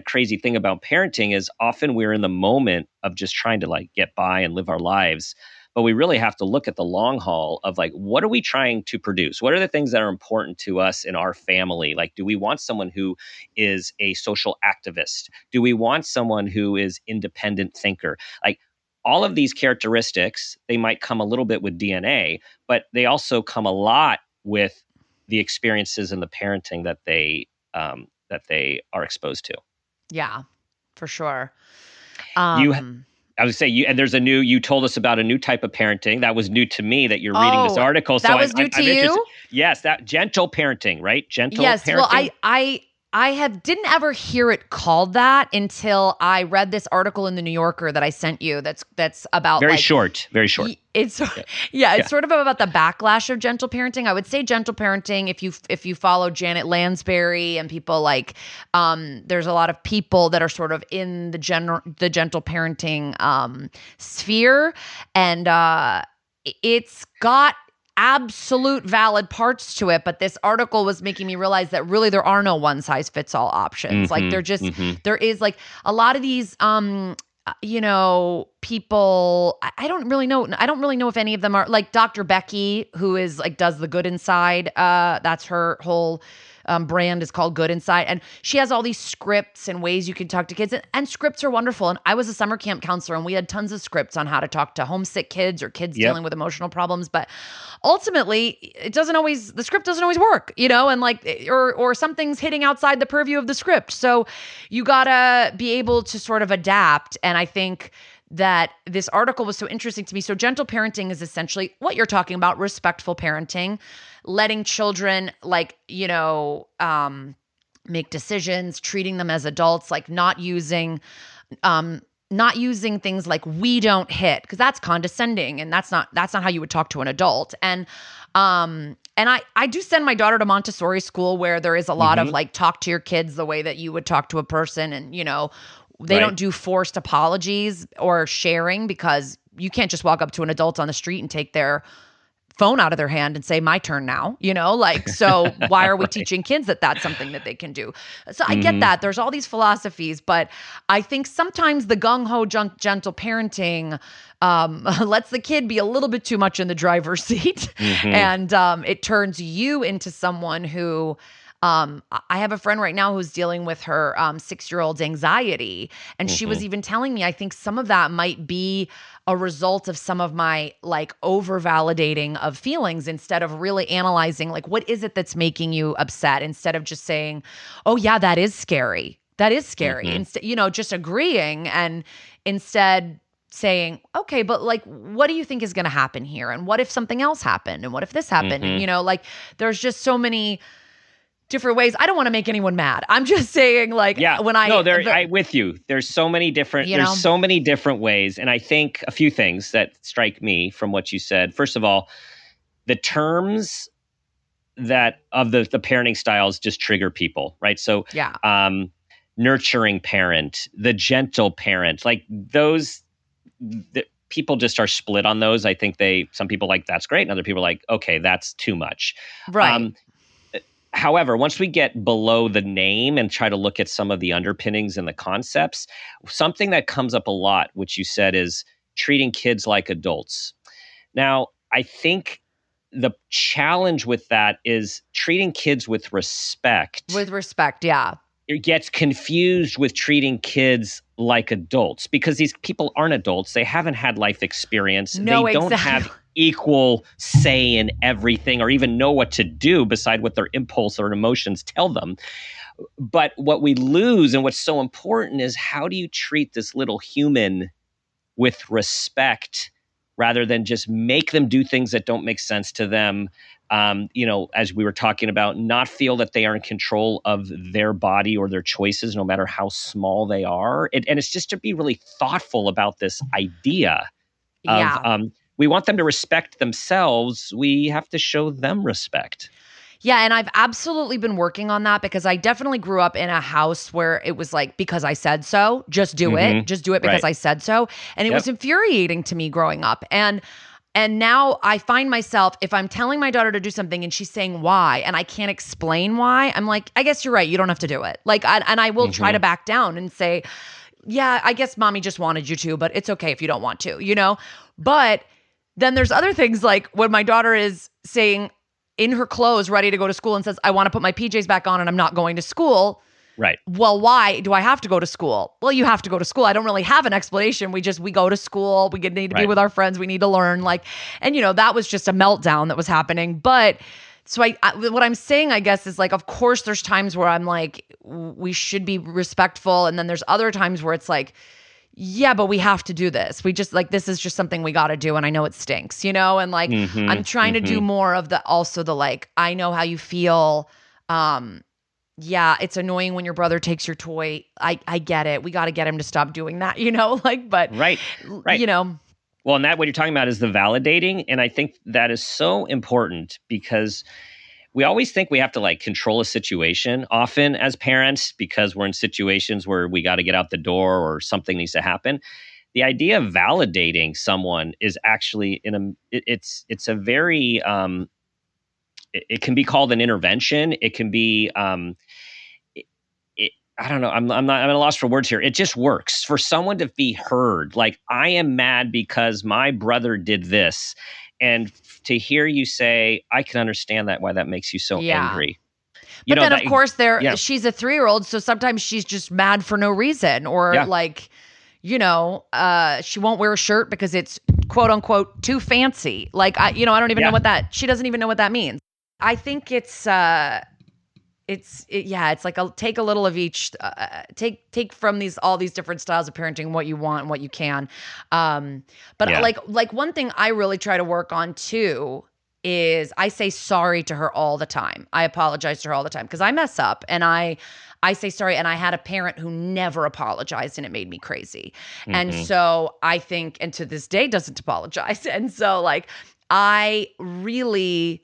S5: crazy thing about parenting is often we're in the moment of just trying to like get by and live our lives. but we really have to look at the long haul of like, what are we trying to produce? What are the things that are important to us in our family? Like, do we want someone who is a social activist? Do we want someone who is independent thinker? Like, all of these characteristics, they might come a little bit with DNA, but they also come a lot with the experiences and the parenting that they are exposed to.
S4: Yeah, for sure.
S5: I would say you told us about a new type of parenting that was new to me that you're reading this article.
S4: That was new to you?
S5: Yes, that gentle parenting, right? Gentle parenting.
S4: Well, I didn't ever hear it called that until I read this article in the New Yorker that I sent you. That's about
S5: very short.
S4: It's sort of about the backlash of gentle parenting. I would say gentle parenting, if you follow Janet Lansbury and people like, there's a lot of people that are sort of in the gentle parenting sphere, and it's got absolute valid parts to it, but this article was making me realize that really there are no one size fits all options. Like there is like a lot of these people, I don't really know if any of them are like Dr. Becky, who is like does the Good Inside. That's her whole brand is called Good Inside, and she has all these scripts and ways you can talk to kids, and scripts are wonderful. And I was a summer camp counselor, and we had tons of scripts on how to talk to homesick kids or kids dealing with emotional problems. But ultimately, the script doesn't always work, and like or something's hitting outside the purview of the script. So you gotta be able to sort of adapt. And I think that this article was so interesting to me. So gentle parenting is essentially what you're talking about, respectful parenting, letting children make decisions, treating them as adults, like not using things like "we don't hit" because that's condescending and that's not how you would talk to an adult. And I do send my daughter to Montessori school where there is a lot of like talk to your kids the way that you would talk to a person, and they don't do forced apologies or sharing because you can't just walk up to an adult on the street and take their phone out of their hand and say, "My turn now," so why are we teaching kids that that's something that they can do? So I get that. There's all these philosophies, but I think sometimes the gung-ho gentle parenting lets the kid be a little bit too much in the driver's seat. And it turns you into someone who, I have a friend right now who's dealing with her 6-year-old's anxiety. And she was even telling me, I think some of that might be a result of some of my like over-validating of feelings instead of really analyzing like, what is it that's making you upset? Instead of just saying, "Oh yeah, that is scary. That is scary." Instead, just agreeing, and instead saying, "Okay, but like, what do you think is going to happen here? And what if something else happened? And what if this happened?" And like, there's just so many different ways. I don't want to make anyone mad. I'm just saying, like,
S5: I'm with you. There's so many different ways. And I think a few things that strike me from what you said. First of all, the terms that of the parenting styles just trigger people, right? So, nurturing parent, the gentle parent, like those, people just are split on those. I think some people like, that's great. And other people are like, okay, that's too much.
S4: Right.
S5: However, once we get below the name and try to look at some of the underpinnings and the concepts, something that comes up a lot, which you said, is treating kids like adults. Now, I think the challenge with that is treating kids with respect.
S4: With respect, yeah.
S5: It gets confused with treating kids like adults because these people aren't adults. They haven't had life experience. They don't have equal say in everything or even know what to do beside what their impulse or emotions tell them. But what we lose and what's so important is, how do you treat this little human with respect rather than just make them do things that don't make sense to them? As we were talking about, not feel that they are in control of their body or their choices, no matter how small they are. And it's just to be really thoughtful about this idea of, we want them to respect themselves. We have to show them respect.
S4: Yeah, and I've absolutely been working on that because I definitely grew up in a house where it was like, because I said so, just do it. Just do it because I said so. And it was infuriating to me growing up. And now I find myself, if I'm telling my daughter to do something and she's saying why, and I can't explain why, I'm like, I guess you're right. You don't have to do it. Like, and I will try to back down and say, yeah, I guess mommy just wanted you to, but it's okay if you don't want to, But then there's other things like when my daughter is saying in her clothes, ready to go to school and says, I want to put my PJs back on and I'm not going to school.
S5: Right.
S4: Well, why do I have to go to school? Well, you have to go to school. I don't really have an explanation. We go to school. We need to be with our friends. We need to learn. And that was just a meltdown that was happening. But so what I'm saying, I guess, is like, of course, there's times where I'm like, we should be respectful. And then there's other times where it's like, yeah, but we have to do this. We just this is just something we got to do. And I know it stinks, and I'm trying to do more of I know how you feel. Yeah, it's annoying when your brother takes your toy. I get it. We got to get him to stop doing that, but
S5: right. Well, and that what you're talking about is the validating. And I think that is so important because we always think we have to control a situation often as parents because we're in situations where we got to get out the door or something needs to happen. The idea of validating someone is actually it's a very, it can be called an intervention. It can be, I don't know. I'm at a loss for words here. It just works for someone to be heard. Like, I am mad because my brother did this. And to hear you say, I can understand that, why that makes you so angry.
S4: But then, of course, she's a 3-year-old. So sometimes she's just mad for no reason or she won't wear a shirt because it's quote unquote too fancy. I don't even know what she doesn't even know what that means. I think it's like take a little of each, take from all these different styles of parenting what you want and what you can. Like one thing I really try to work on too is I say sorry to her all the time. I apologize to her all the time because I mess up and I say sorry. And I had a parent who never apologized and it made me crazy. Mm-hmm. And so I think, and to this day doesn't apologize. And so I really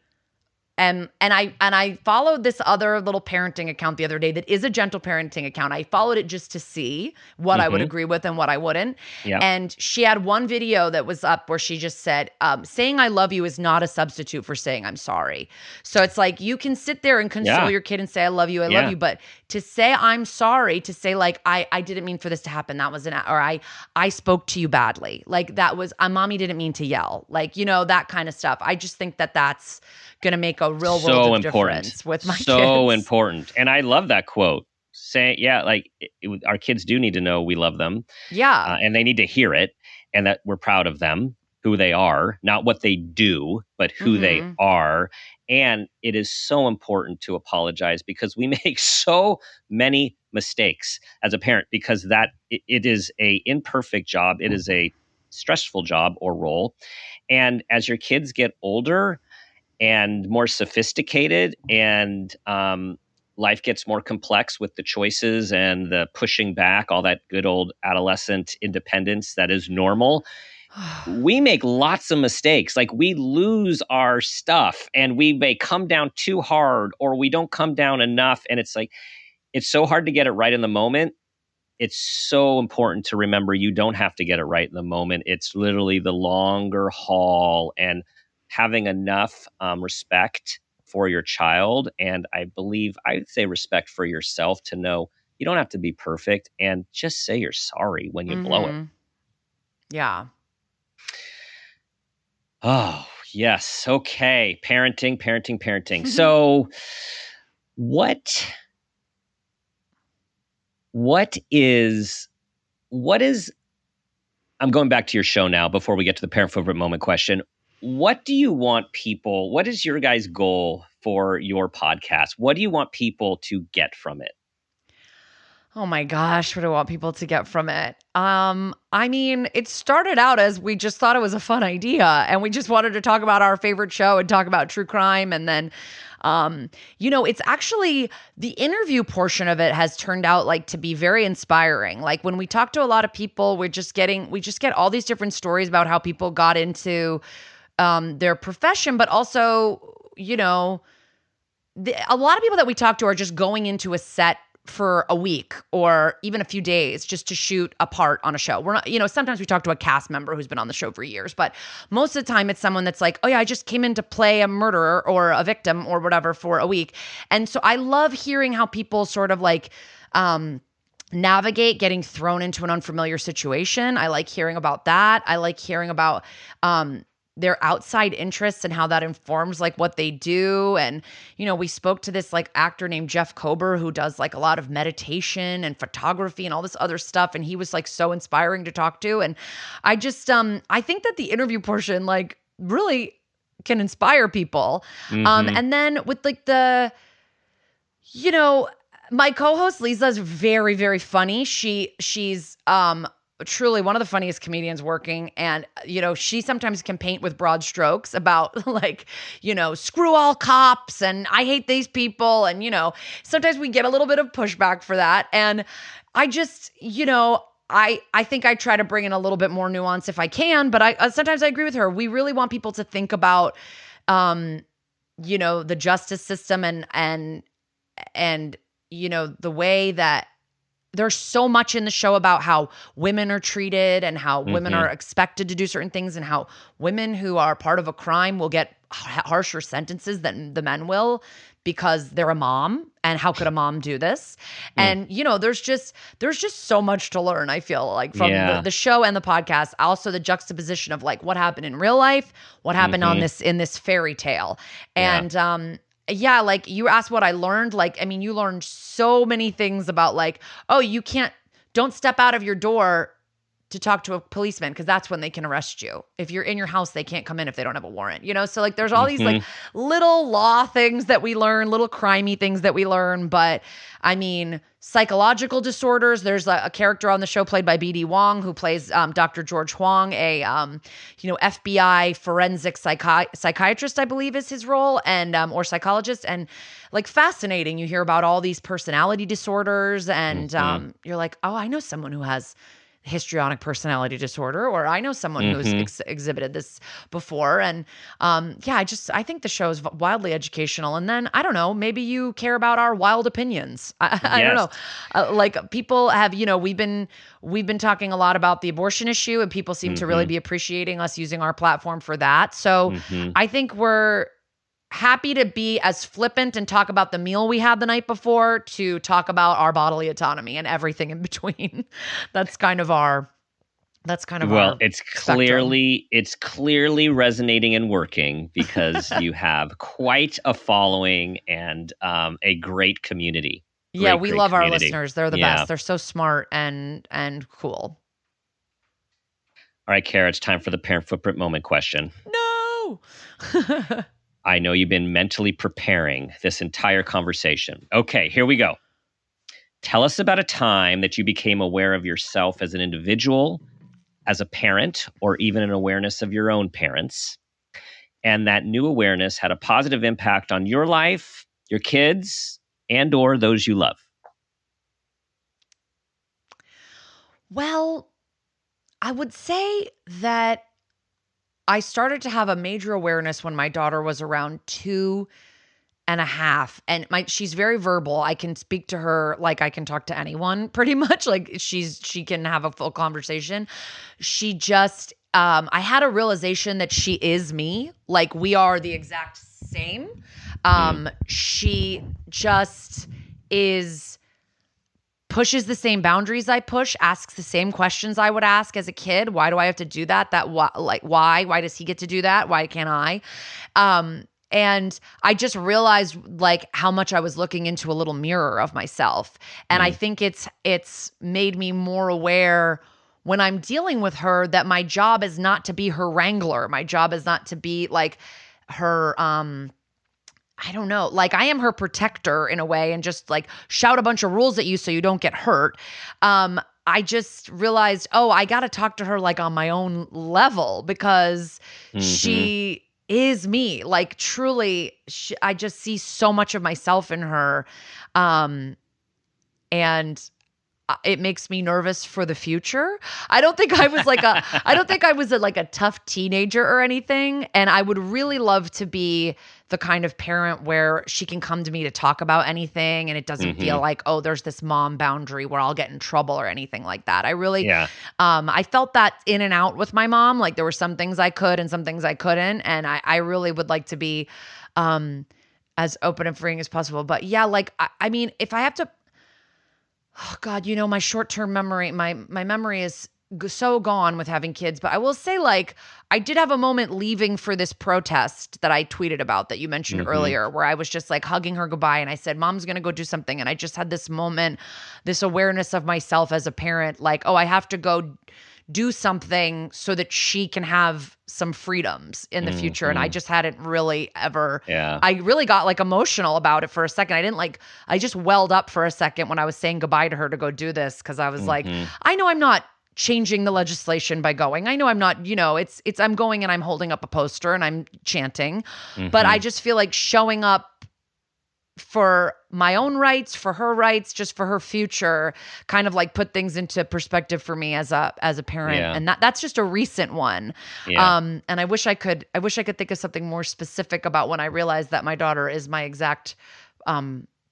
S4: and I followed this other little parenting account the other day that is a gentle parenting account. I followed it just to see what I would agree with and what I wouldn't. Yep. And she had one video that was up where she just said, saying I love you is not a substitute for saying I'm sorry. So it's like you can sit there and console your kid and say I love you, love you. But to say I'm sorry, to say I didn't mean for this to happen. That was I spoke to you badly. That was, mommy didn't mean to yell. That kind of stuff. I just think that's going to make a real world of difference with my kids.
S5: So important. And I love that quote. Our kids do need to know we love them.
S4: Yeah.
S5: And they need to hear it and that we're proud of them, who they are, not what they do, but who they are. And it is so important to apologize because we make so many mistakes as a parent because it is a imperfect job. It is a stressful job or role. And as your kids get older and more sophisticated and life gets more complex with the choices and the pushing back, all that good old adolescent independence that is normal, we make lots of mistakes. We lose our stuff and we may come down too hard or we don't come down enough. And it's so hard to get it right in the moment. It's so important to remember you don't have to get it right in the moment. It's literally the longer haul and having enough respect for your child. And I would say respect for yourself to know you don't have to be perfect and just say you're sorry when you blow it.
S4: Yeah.
S5: Oh, yes. Okay. Parenting. So what is, I'm going back to your show now before we get to the parent favorite moment question. What do you want people, what is your guys' goal for your podcast? What do you want people to get from it?
S4: Oh my gosh, what do I want people to get from it? It started out as we just thought it was a fun idea and we just wanted to talk about our favorite show and talk about true crime. And then, it's actually the interview portion of it has turned out to be very inspiring. When we talk to a lot of people, we just get all these different stories about how people got into their profession, but also, a lot of people that we talk to are just going into a set for a week or even a few days just to shoot a part on a show. We're not, sometimes we talk to a cast member who's been on the show for years, but most of the time it's someone that's like, oh yeah, I just came in to play a murderer or a victim or whatever for a week. And so I love hearing how people sort of navigate getting thrown into an unfamiliar situation. I like hearing about that. I like hearing about, their outside interests and how that informs like what they do. And, we spoke to this like actor named Jeff Kober who does like a lot of meditation and photography and all this other stuff. And he was like so inspiring to talk to. And I just, I think that the interview portion like really can inspire people. And then with like my co-host Lisa is very, very funny. She's truly one of the funniest comedians working. And, she sometimes can paint with broad strokes about like, screw all cops and I hate these people. And, sometimes we get a little bit of pushback for that. And I just, I think I try to bring in a little bit more nuance if I can, but sometimes I agree with her. We really want people to think about, the justice system and the way that there's so much in the show about how women are treated and how women are expected to do certain things and how women who are part of a crime will get harsher sentences than the men will because they're a mom. And how could a mom do this? And, there's just so much to learn, I feel like, from the show and the podcast. Also the juxtaposition of like what happened in real life, what happened in this fairy tale. And, like you asked what I learned. Like, I mean, you learned so many things about like, oh, don't step out of your door to talk to a policeman because that's when they can arrest you. If you're in your house, they can't come in if they don't have a warrant, So like there's all these like little law things that we learn, little crimey things that we learn. But I mean, psychological disorders, there's a character on the show played by B.D. Wong who plays Dr. George Huang, a FBI forensic psychiatrist, I believe is his role, and or psychologist. And like fascinating, you hear about all these personality disorders and you're like, oh, I know someone who has histrionic personality disorder, or I know someone who's exhibited this before. And I think the show is wildly educational. And then I don't know, maybe you care about our wild opinions. I don't know. Like people have, we've been talking a lot about the abortion issue, and people seem to really be appreciating us using our platform for that. So I think we're happy to be as flippant and talk about the meal we had the night before to talk about our bodily autonomy and everything in between. That's kind of our
S5: it's clearly resonating and working because you have quite a following and a great community.
S4: We love our listeners. They're the best. They're so smart and cool.
S5: All right, Kara, it's time for the parent footprint moment question.
S4: No.
S5: I know you've been mentally preparing this entire conversation. Okay, here we go. Tell us about a time that you became aware of yourself as an individual, as a parent, or even an awareness of your own parents. And that new awareness had a positive impact on your life, your kids, and or those you love.
S4: Well, I would say that I started to have a major awareness when my daughter was around 2.5. And she's very verbal. I can speak to her like I can talk to anyone pretty much. Like she can have a full conversation. She just, I had a realization that she is me. Like we are the exact same. She just pushes the same boundaries I push, asks the same questions I would ask as a kid. Why do I have to do that? Why does he get to do that? Why can't I? And I just realized like how much I was looking into a little mirror of myself. And I think it's made me more aware when I'm dealing with her that my job is not to be her wrangler. My job is not to be like her, I don't know, like I am her protector in a way and just like shout a bunch of rules at you so you don't get hurt. I just realized, I got to talk to her like on my own level because she is me. Like truly, I just see so much of myself in her. And it makes me nervous for the future. I don't think I was like a tough teenager or anything. And I would really love to be the kind of parent where she can come to me to talk about anything and it doesn't feel like, there's this mom boundary where I'll get in trouble or anything like that. I really, I felt that in and out with my mom. Like there were some things I could and some things I couldn't. And I really would like to be as open and freeing as possible. But yeah, like, I mean, if I have to, oh God, my short-term memory, my memory is so gone with having kids. But I will say, like, I did have a moment leaving for this protest that I tweeted about that you mentioned earlier, where I was just like hugging her goodbye. And I said, Mom's going to go do something. And I just had this moment, this awareness of myself as a parent, like, oh, I have to go do something so that she can have some freedoms in the future. And I just hadn't really ever, I really got like emotional about it for a second. I just welled up for a second when I was saying goodbye to her to go do this. Cause I was like, I know I'm not changing the legislation by going. I know I'm not, I'm going and I'm holding up a poster and I'm chanting, but I just feel like showing up for my own rights, for her rights, just for her future, kind of like put things into perspective for me as a parent.
S5: Yeah.
S4: And that's just a recent one.
S5: Yeah.
S4: And I wish I could think of something more specific about when I realized that my daughter is my exact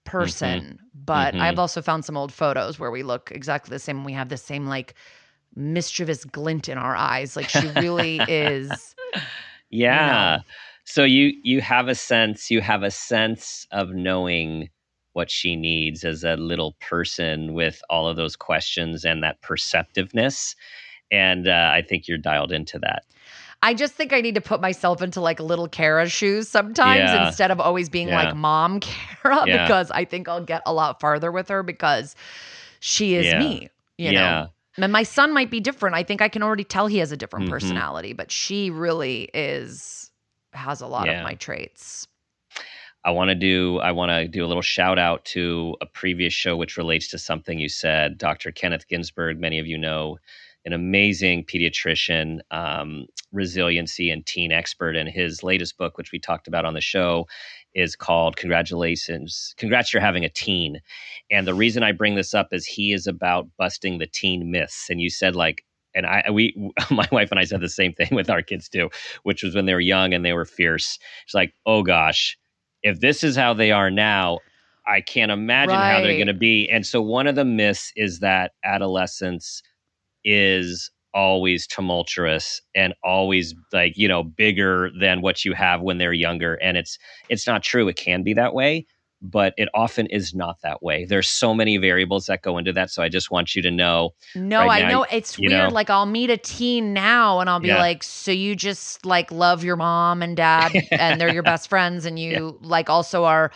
S4: person. But I've also found some old photos where we look exactly the same. We have the same like mischievous glint in our eyes. Like she really is.
S5: Yeah. So you have a sense of knowing what she needs as a little person with all of those questions and that perceptiveness. And I think you're dialed into that.
S4: I just think I need to put myself into like little Kara's shoes sometimes instead of always being like Mom Kara, because I think I'll get a lot farther with her because she is me, you know? And my son might be different. I think I can already tell he has a different personality, but she really has a lot of my traits.
S5: I want to do a little shout out to a previous show which relates to something you said. Dr. Kenneth Ginsburg, many of you know, an amazing pediatrician, resiliency and teen expert, and his latest book, which we talked about on the show, is called Congrats, You're Having a Teen. And the reason I bring this up is he is about busting the teen myths. And you said like, and my wife and I said the same thing with our kids too, which was when they were young and they were fierce. It's like, oh gosh, if this is how they are now, I can't imagine how they're going to be. And so one of the myths is that adolescence is always tumultuous and always like, bigger than what you have when they're younger. And it's not true. It can be that way, but it often is not that way. There's so many variables that go into that. So I just want you to know.
S4: No, right I know it's weird. Like I'll meet a teen now and I'll be like, so you just like love your mom and dad and they're your best friends. And you like also are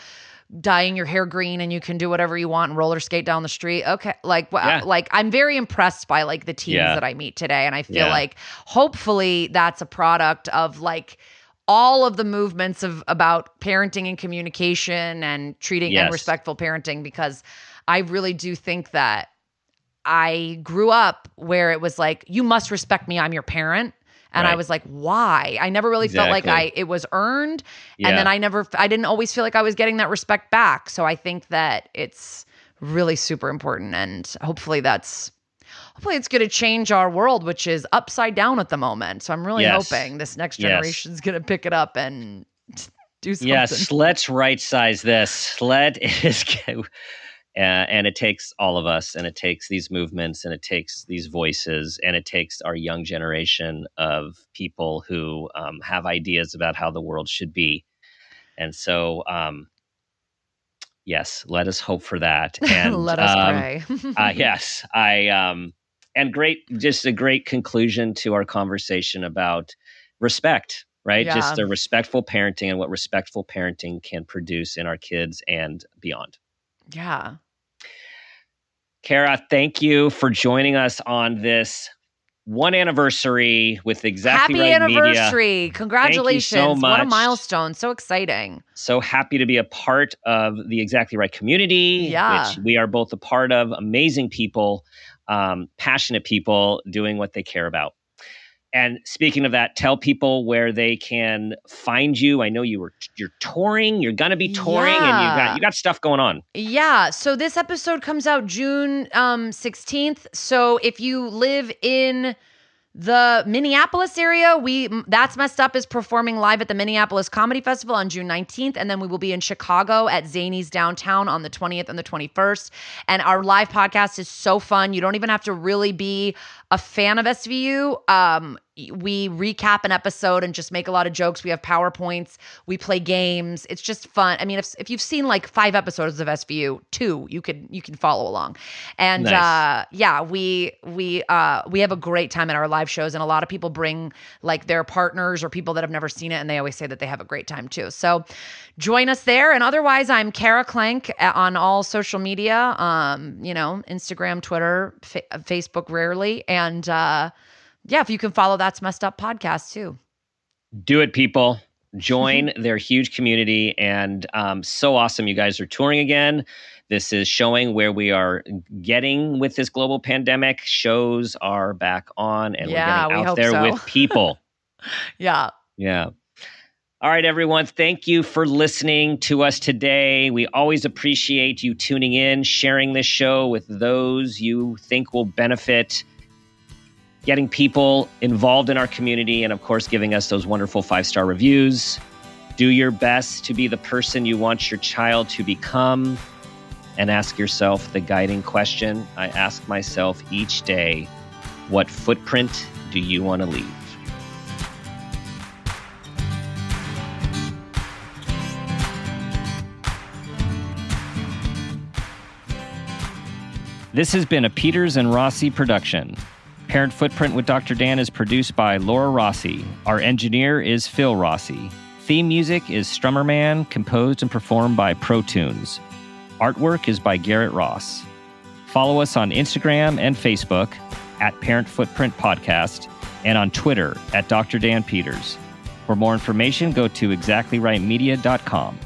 S4: dyeing your hair green and you can do whatever you want and roller skate down the street. Okay. Like I'm very impressed by like the teens that I meet today. And I feel like hopefully that's a product of like all of the movements about parenting and communication and treating and respectful parenting, because I really do think that I grew up where it was like, you must respect me. I'm your parent. And I was like, why? I never really felt like it was earned. And then I didn't always feel like I was getting that respect back. So I think that it's really super important. And hopefully it's going to change our world, which is upside down at the moment. So I'm really hoping this next generation is going to pick it up and do something.
S5: Yes, let's right size this. And it takes all of us, and it takes these movements, and it takes these voices, and it takes our young generation of people who have ideas about how the world should be. And so, yes, let us hope for that. And
S4: let us pray.
S5: Yes, and just a great conclusion to our conversation about respect, right?
S4: Yeah.
S5: Just a respectful parenting and what respectful parenting can produce in our kids and beyond.
S4: Yeah.
S5: Kara, thank you for joining us on this one anniversary with Exactly Right Media.
S4: Happy anniversary. Congratulations.
S5: Thank you so much.
S4: What a milestone. So exciting.
S5: So happy to be a part of the Exactly Right community, which we are both a part of. Amazing people, passionate people doing what they care about. And speaking of that, tell people where they can find you. I know you're touring. You're gonna be touring, and you got stuff going on. Yeah.
S4: So this episode comes out June 16th. So if you live in the Minneapolis area, That's Messed Up is performing live at the Minneapolis Comedy Festival on June 19th. And then we will be in Chicago at Zany's Downtown on the 20th and the 21st. And our live podcast is so fun. You don't even have to really be a fan of SVU. we recap an episode and just make a lot of jokes. We have PowerPoints. We play games. It's just fun. I mean, if you've seen like 5 episodes of SVU, 2, you can follow along. And
S5: Nice.
S4: we have a great time at our live shows, and a lot of people bring like their partners or people that have never seen it, and they always say that they have a great time too. So join us there. And otherwise, I'm Kara Klenk on all social media. Instagram, Twitter, Facebook rarely, and if you can follow That's Messed Up podcast too.
S5: Do it, people. Join their huge community. And so awesome you guys are touring again. This is showing where we are getting with this global pandemic. Shows are back on, and we're getting out there with people.
S4: Yeah.
S5: Yeah. All right, everyone. Thank you for listening to us today. We always appreciate you tuning in, sharing this show with those you think will benefit, getting people involved in our community, and of course, giving us those wonderful 5-star reviews. Do your best to be the person you want your child to become, and ask yourself the guiding question I ask myself each day: what footprint do you want to leave? This has been a Peters and Rossi production. Parent Footprint with Dr. Dan is produced by Laura Rossi. Our engineer is Phil Rossi. Theme music is Strummer Man, composed and performed by Pro Tunes. Artwork is by Garrett Ross. Follow us on Instagram and Facebook at Parent Footprint Podcast, and on Twitter at Dr. Dan Peters. For more information, go to exactlyrightmedia.com.